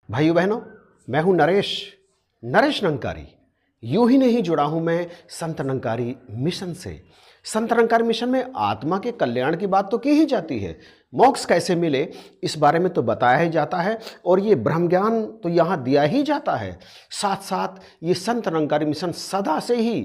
भाइयों बहनों, मैं हूं नरेश नंकारी। यूं ही नहीं जुड़ा हूं मैं संत नंकारी मिशन से। संत नंकारी मिशन में आत्मा के कल्याण की बात तो की ही जाती है, मोक्ष कैसे मिले इस बारे में तो बताया ही जाता है, और ये ब्रह्म ज्ञान तो यहाँ दिया ही जाता है। साथ साथ ये संत नंकारी मिशन सदा से ही,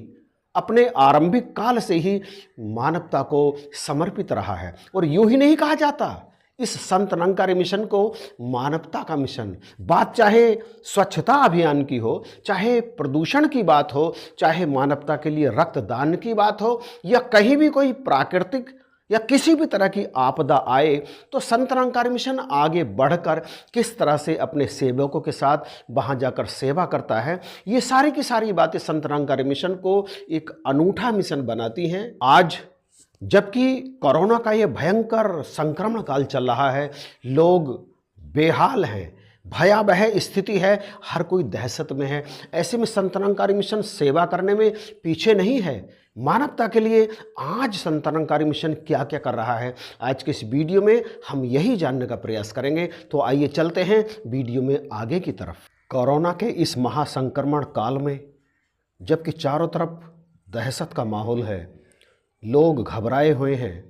अपने आरंभिक काल से ही मानवता को समर्पित रहा है। और यूं ही नहीं कहा जाता इस संत नंकारी मिशन को मानवता का मिशन। बात चाहे स्वच्छता अभियान की हो, चाहे प्रदूषण की बात हो, चाहे मानवता के लिए रक्तदान की बात हो, या कहीं भी कोई प्राकृतिक या किसी भी तरह की आपदा आए, तो संत नंकारी मिशन आगे बढ़कर किस तरह से अपने सेवकों के साथ वहाँ जाकर सेवा करता है, ये सारी की सारी बातें संत नंकारी मिशन को एक अनूठा मिशन बनाती हैं। आज जबकि कोरोना का ये भयंकर संक्रमण काल चल रहा है, लोग बेहाल हैं, भयावह स्थिति है, हर कोई दहशत में है। ऐसे में संत नंकारी मिशन सेवा करने में पीछे नहीं है। मानवता के लिए आज संत नंकारी मिशन क्या क्या कर रहा है, आज के इस वीडियो में हम यही जानने का प्रयास करेंगे। तो आइए चलते हैं वीडियो में आगे की तरफ। कोरोना के इस महासंक्रमण काल में जबकि चारों तरफ दहशत का माहौल है, लोग घबराए हुए हैं,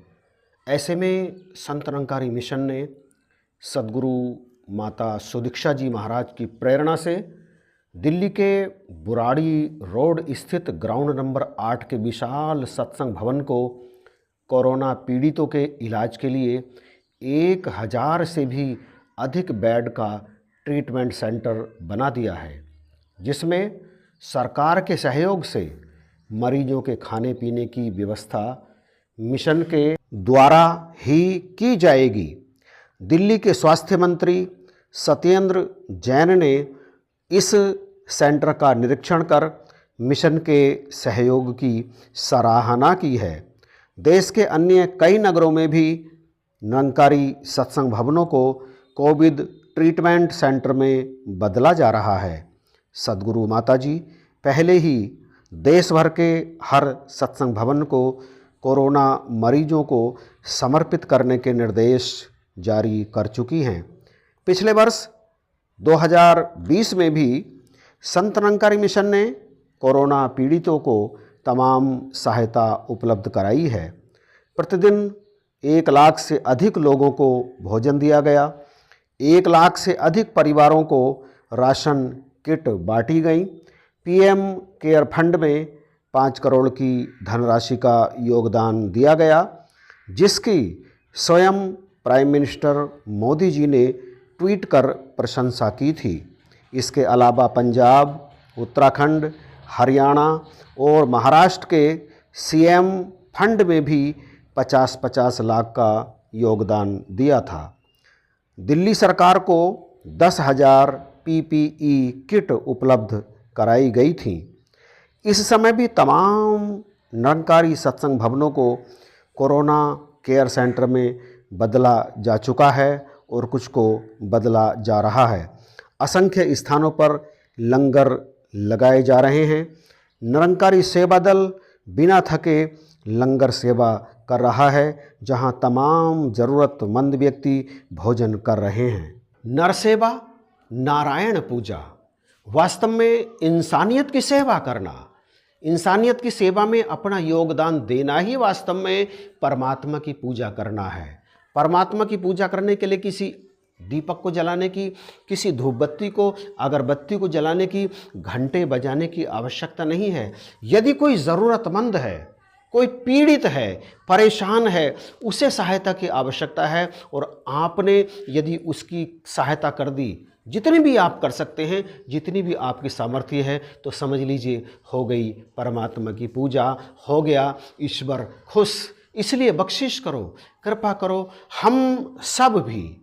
ऐसे में संत नंकारी मिशन ने सद्गुरु माता सुदीक्षा जी महाराज की प्रेरणा से दिल्ली के बुराड़ी रोड स्थित ग्राउंड नंबर 8 के विशाल सत्संग भवन को कोरोना पीड़ितों के इलाज के लिए 1000 से भी अधिक बेड का ट्रीटमेंट सेंटर बना दिया है, जिसमें सरकार के सहयोग से मरीजों के खाने पीने की व्यवस्था मिशन के द्वारा ही की जाएगी। दिल्ली के स्वास्थ्य मंत्री सत्येंद्र जैन ने इस सेंटर का निरीक्षण कर मिशन के सहयोग की सराहना की है। देश के अन्य कई नगरों में भी नंकारी सत्संग भवनों को कोविड ट्रीटमेंट सेंटर में बदला जा रहा है। सद्गुरु माता जी पहले ही देश भर के हर सत्संग भवन को कोरोना मरीजों को समर्पित करने के निर्देश जारी कर चुकी हैं। पिछले वर्ष 2020 में भी संत नंकारी मिशन ने कोरोना पीड़ितों को तमाम सहायता उपलब्ध कराई है। प्रतिदिन 1 लाख से अधिक लोगों को भोजन दिया गया, 1 लाख से अधिक परिवारों को राशन किट बांटी गई। पीएम केयर फंड में 5 करोड़ की धनराशि का योगदान दिया गया, जिसकी स्वयं प्राइम मिनिस्टर मोदी जी ने ट्वीट कर प्रशंसा की थी। इसके अलावा पंजाब, उत्तराखंड, हरियाणा और महाराष्ट्र के सीएम फंड में भी 50-50 लाख का योगदान दिया था। दिल्ली सरकार को 10,000 पीपीई किट उपलब्ध कराई गई थी। इस समय भी तमाम नंकारी सत्संग भवनों को कोरोना केयर सेंटर में बदला जा चुका है और कुछ को बदला जा रहा है। असंख्य स्थानों पर लंगर लगाए जा रहे हैं। निरंकारी सेवा दल बिना थके लंगर सेवा कर रहा है, जहां तमाम ज़रूरतमंद व्यक्ति भोजन कर रहे हैं। नर सेवा, नारायण पूजा, वास्तव में इंसानियत की सेवा करना, इंसानियत की सेवा में अपना योगदान देना ही वास्तव में परमात्मा की पूजा करना है। परमात्मा की पूजा करने के लिए किसी दीपक को जलाने की, किसी धूपबत्ती को, अगरबत्ती को जलाने की, घंटे बजाने की आवश्यकता नहीं है। यदि कोई ज़रूरतमंद है, कोई पीड़ित है, परेशान है, उसे सहायता की आवश्यकता है और आपने यदि उसकी सहायता कर दी, जितनी भी आप कर सकते हैं, जितनी भी आपकी सामर्थ्य है, तो समझ लीजिए हो गई परमात्मा की पूजा, हो गया ईश्वर खुश। इसलिए बख्शिश करो, कृपा करो। हम सब भी,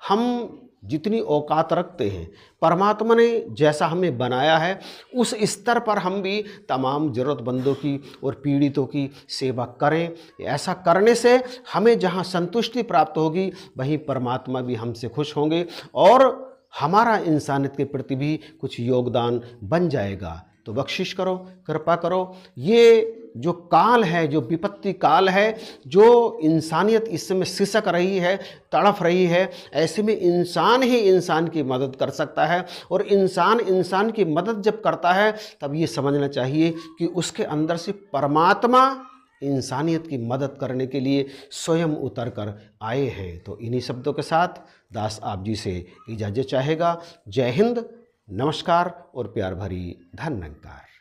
हम जितनी औकात रखते हैं, परमात्मा ने जैसा हमें बनाया है, उस स्तर पर हम भी तमाम ज़रूरतमंदों की और पीड़ितों की सेवा करें। ऐसा करने से हमें जहां संतुष्टि प्राप्त होगी, वहीं परमात्मा भी हमसे खुश होंगे और हमारा इंसानियत के प्रति भी कुछ योगदान बन जाएगा। तो बख्शिश करो, कृपा करो। ये जो काल है, जो विपत्ति काल है, जो इंसानियत इस समय सिसक रही है, तड़फ रही है, ऐसे में इंसान ही इंसान की मदद कर सकता है। और इंसान इंसान की मदद जब करता है तब ये समझना चाहिए कि उसके अंदर से परमात्मा इंसानियत की मदद करने के लिए स्वयं उतर कर आए हैं। तो इन्हीं शब्दों के साथ दास आप जी से इजाज़त चाहेगा। जय हिंद, नमस्कार और प्यार भरी धन्यवाद।